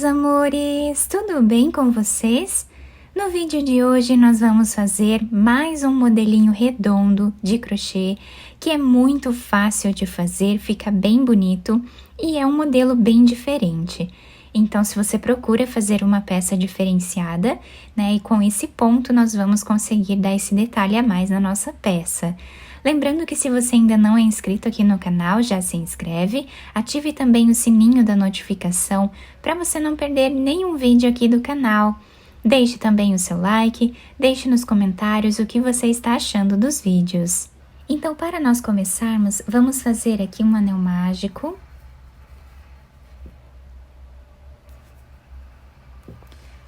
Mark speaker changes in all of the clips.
Speaker 1: meus amores! Tudo bem com vocês? No vídeo de hoje nós vamos fazer mais um modelinho redondo de crochê que é muito fácil de fazer, fica bem bonito e é um modelo bem diferente. Então, se você procura fazer uma peça diferenciada, né, e com esse ponto nós vamos conseguir dar esse detalhe a mais na nossa peça. Lembrando que se você ainda não é inscrito aqui no canal, já se inscreve, ative também o sininho da notificação para você não perder nenhum vídeo aqui do canal. Deixe também o seu like, deixe nos comentários o que você está achando dos vídeos. Então, para nós começarmos, vamos fazer aqui um anel mágico.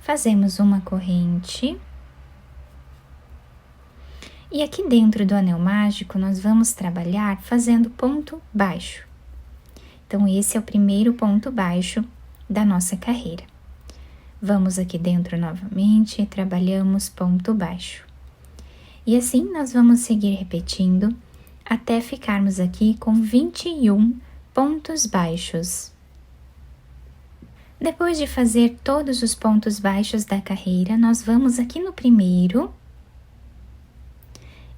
Speaker 1: Fazemos uma corrente. E aqui dentro do anel mágico, nós vamos trabalhar fazendo ponto baixo. Então, esse é o primeiro ponto baixo da nossa carreira. Vamos aqui dentro novamente e trabalhamos ponto baixo. E assim, nós vamos seguir repetindo até ficarmos aqui com 21 pontos baixos. Depois de fazer todos os pontos baixos da carreira, nós vamos aqui no primeiro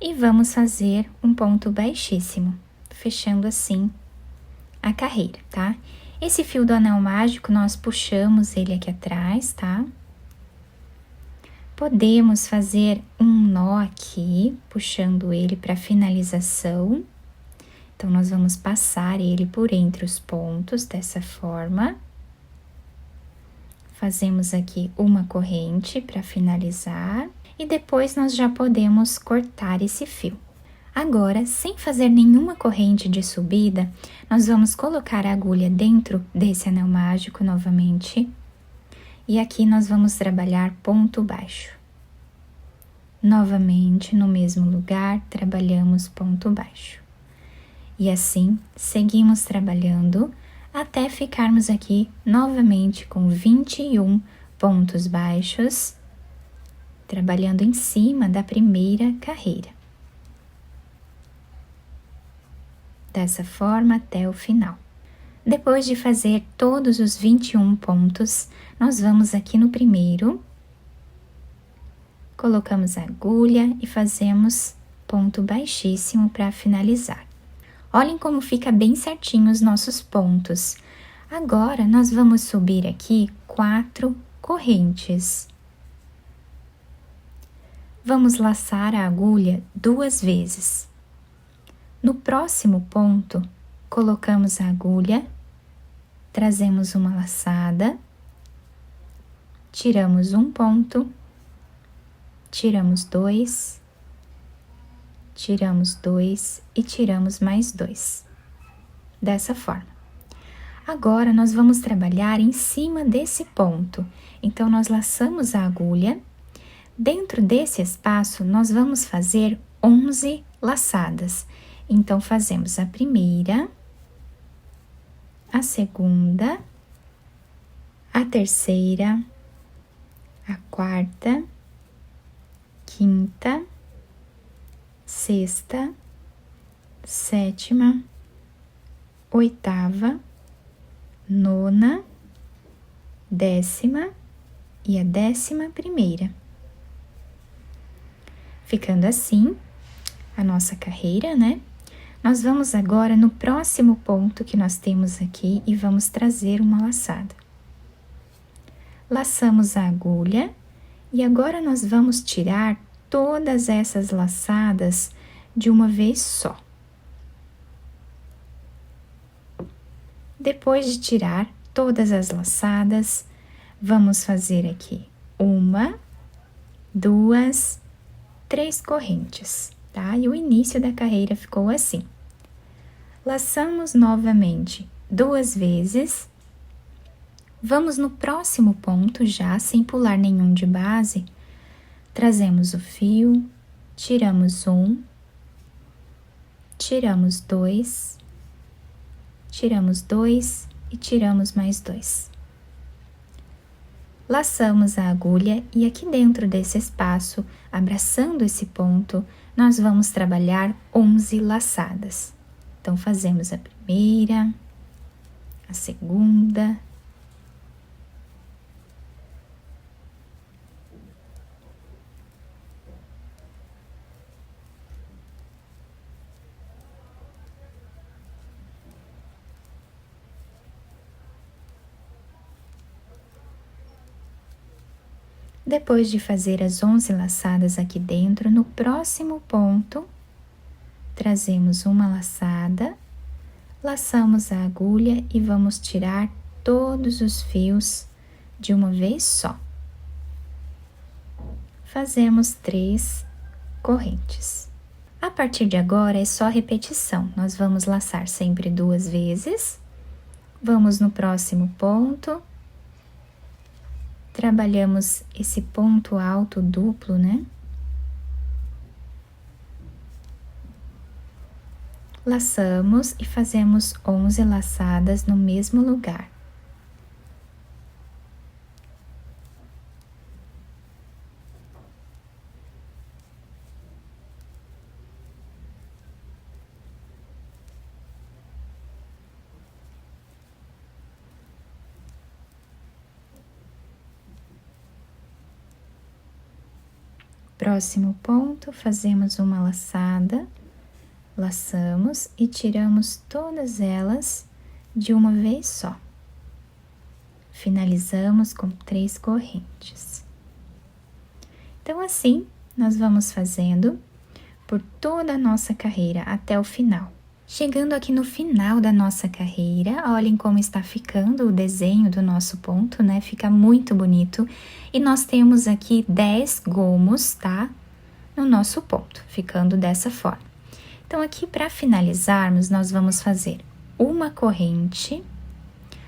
Speaker 1: e vamos fazer um ponto baixíssimo, fechando assim a carreira, tá? Esse fio do anel mágico, nós puxamos ele aqui atrás, tá? Podemos fazer um nó aqui, puxando ele para finalização. Então, nós vamos passar ele por entre os pontos, dessa forma. Fazemos aqui uma corrente para finalizar. E depois nós já podemos cortar esse fio. Agora, sem fazer nenhuma corrente de subida, nós vamos colocar a agulha dentro desse anel mágico novamente. E aqui nós vamos trabalhar ponto baixo. Novamente, no mesmo lugar, trabalhamos ponto baixo. E assim, seguimos trabalhando até ficarmos aqui novamente com 21 pontos baixos, trabalhando em cima da primeira carreira. Dessa forma até o final. Depois de fazer todos os 21 pontos, nós vamos aqui no primeiro, colocamos a agulha e fazemos ponto baixíssimo para finalizar. Olhem como fica bem certinho os nossos pontos. Agora, nós vamos subir aqui 4 correntes. Vamos laçar a agulha 2 vezes. No próximo ponto, colocamos a agulha, trazemos uma laçada, tiramos um ponto, tiramos 2, tiramos 2 e tiramos mais 2. Dessa forma. Agora, nós vamos trabalhar em cima desse ponto. Então, nós laçamos a agulha. Dentro desse espaço, nós vamos fazer 11 laçadas. Então, fazemos a primeira, a segunda, a terceira, a quarta, quinta, sexta, sétima, oitava, nona, 10ª e a 11ª. Ficando assim, a nossa carreira, né? Nós vamos agora no próximo ponto que nós temos aqui e vamos trazer uma laçada. Laçamos a agulha e agora nós vamos tirar todas essas laçadas de uma vez só. Depois de tirar todas as laçadas, vamos fazer aqui 1, 2, 3 correntes, tá? E o início da carreira ficou assim. Laçamos novamente 2 vezes. Vamos no próximo ponto já, sem pular nenhum de base. Trazemos o fio, tiramos 1, tiramos 2, tiramos 2 e tiramos mais 2. Laçamos a agulha e aqui dentro desse espaço, abraçando esse ponto, nós vamos trabalhar 11 laçadas. Então, fazemos a primeira, a segunda, Depois de fazer as 11 laçadas aqui dentro, no próximo ponto, trazemos uma laçada, laçamos a agulha e vamos tirar todos os fios de uma vez só. Fazemos 3 correntes. A partir de agora é só repetição. Nós vamos laçar sempre 2 vezes. Vamos no próximo ponto. Trabalhamos esse ponto alto duplo, né? Laçamos e fazemos 11 laçadas no mesmo lugar. Próximo ponto, fazemos uma laçada, laçamos e tiramos todas elas de uma vez só. Finalizamos com 3 correntes. Então, assim, nós vamos fazendo por toda a nossa carreira até o final. Chegando aqui no final da nossa carreira, olhem como está ficando o desenho do nosso ponto, né? Fica muito bonito. E nós temos aqui 10 gomos, tá? No nosso ponto, ficando dessa forma. Então, aqui para finalizarmos, nós vamos fazer uma corrente.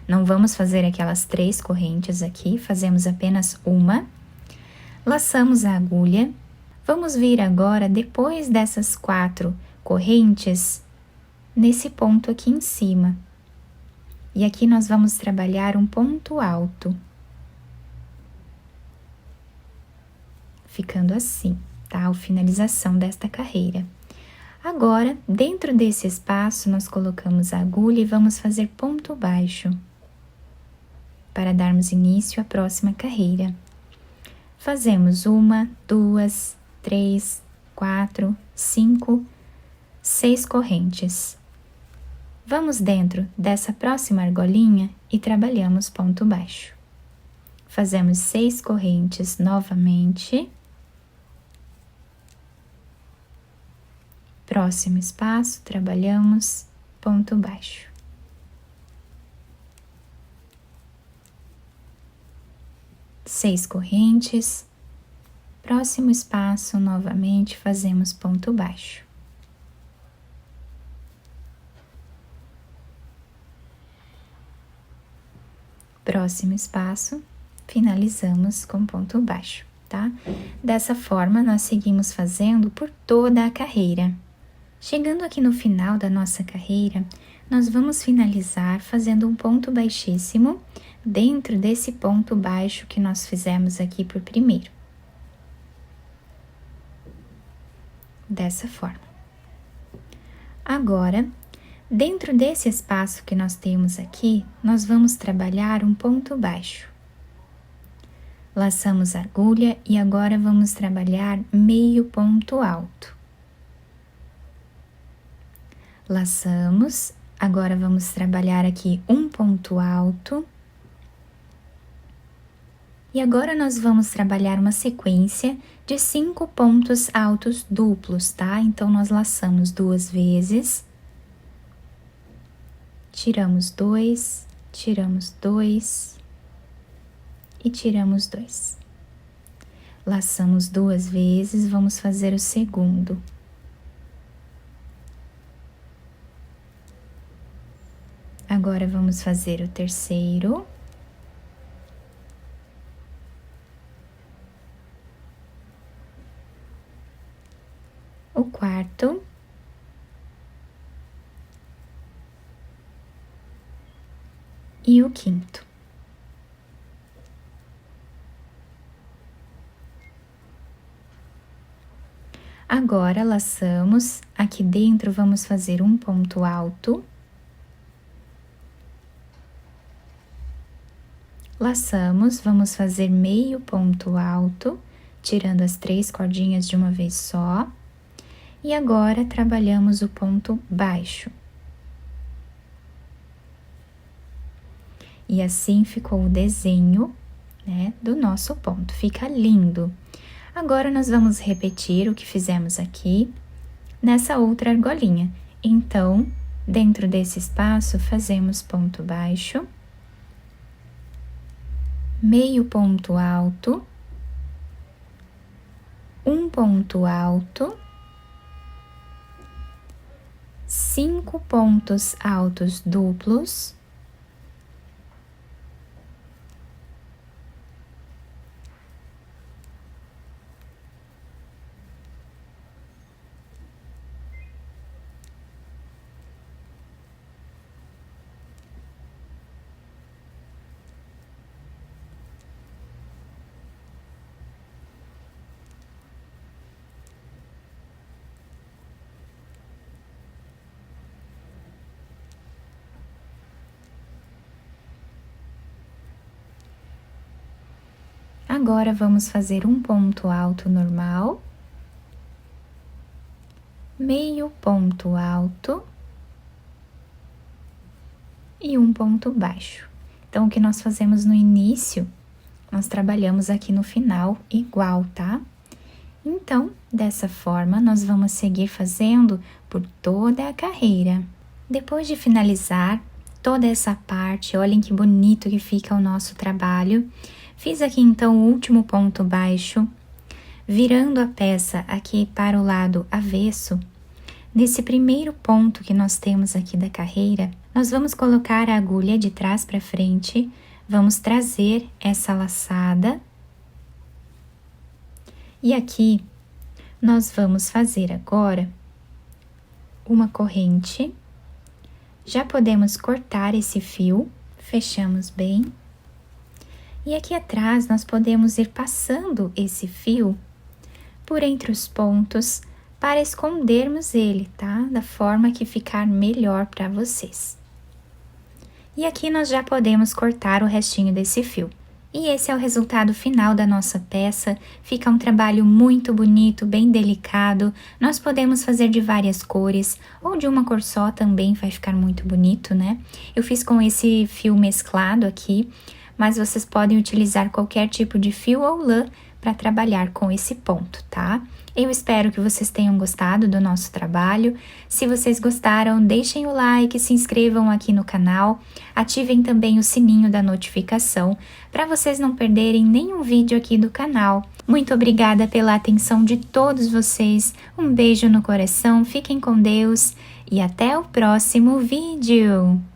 Speaker 1: Não vamos fazer aquelas 3 correntes aqui, fazemos apenas uma. Laçamos a agulha. Vamos vir agora, depois dessas 4 correntes, nesse ponto aqui em cima. E aqui nós vamos trabalhar um ponto alto. Ficando assim, tá? A finalização desta carreira. Agora, dentro desse espaço, nós colocamos a agulha e vamos fazer ponto baixo, para darmos início à próxima carreira. Fazemos 1, 2, 3, 4, 5, 6 correntes. Vamos dentro dessa próxima argolinha e trabalhamos ponto baixo. Fazemos 6 correntes novamente. Próximo espaço, trabalhamos ponto baixo. Seis correntes. Próximo espaço, novamente, fazemos ponto baixo. Próximo espaço, finalizamos com ponto baixo, tá? Dessa forma, nós seguimos fazendo por toda a carreira. Chegando aqui no final da nossa carreira, nós vamos finalizar fazendo um ponto baixíssimo dentro desse ponto baixo que nós fizemos aqui por primeiro. Dessa forma. Agora, dentro desse espaço que nós temos aqui, nós vamos trabalhar um ponto baixo. Laçamos a agulha e agora vamos trabalhar meio ponto alto. Laçamos, agora vamos trabalhar aqui um ponto alto. E agora nós vamos trabalhar uma sequência de 5 pontos altos duplos, tá? Então, nós laçamos 2 vezes. Tiramos 2, tiramos 2 e tiramos 2. Laçamos 2 vezes, vamos fazer o segundo. Agora, vamos fazer o terceiro. O quarto. E o quinto. Agora, laçamos, aqui dentro vamos fazer um ponto alto. Laçamos, vamos fazer meio ponto alto, tirando as 3 cordinhas de uma vez só. E agora, trabalhamos o ponto baixo. E assim ficou o desenho né, do nosso ponto. Fica lindo. Agora, nós vamos repetir o que fizemos aqui nessa outra argolinha. Então, dentro desse espaço, fazemos ponto baixo, meio ponto alto, um ponto alto, 5 pontos altos duplos, agora vamos fazer um ponto alto normal, meio ponto alto e um ponto baixo. Então, o que nós fazemos no início, nós trabalhamos aqui no final igual, tá? Então, dessa forma, nós vamos seguir fazendo por toda a carreira. Depois de finalizar toda essa parte, olhem que bonito que fica o nosso trabalho. Fiz aqui, então, o último ponto baixo, virando a peça aqui para o lado avesso. Nesse primeiro ponto que nós temos aqui da carreira, nós vamos colocar a agulha de trás para frente, vamos trazer essa laçada. E aqui, nós vamos fazer agora uma corrente. Já podemos cortar esse fio, fechamos bem. E aqui atrás, nós podemos ir passando esse fio por entre os pontos para escondermos ele, tá? Da forma que ficar melhor para vocês. E aqui nós já podemos cortar o restinho desse fio. E esse é o resultado final da nossa peça. Fica um trabalho muito bonito, bem delicado. Nós podemos fazer de várias cores, ou de uma cor só também vai ficar muito bonito, né? Eu fiz com esse fio mesclado aqui, mas vocês podem utilizar qualquer tipo de fio ou lã para trabalhar com esse ponto, tá? Eu espero que vocês tenham gostado do nosso trabalho. Se vocês gostaram, deixem o like, se inscrevam aqui no canal, ativem também o sininho da notificação para vocês não perderem nenhum vídeo aqui do canal. Muito obrigada pela atenção de todos vocês, um beijo no coração, fiquem com Deus e até o próximo vídeo!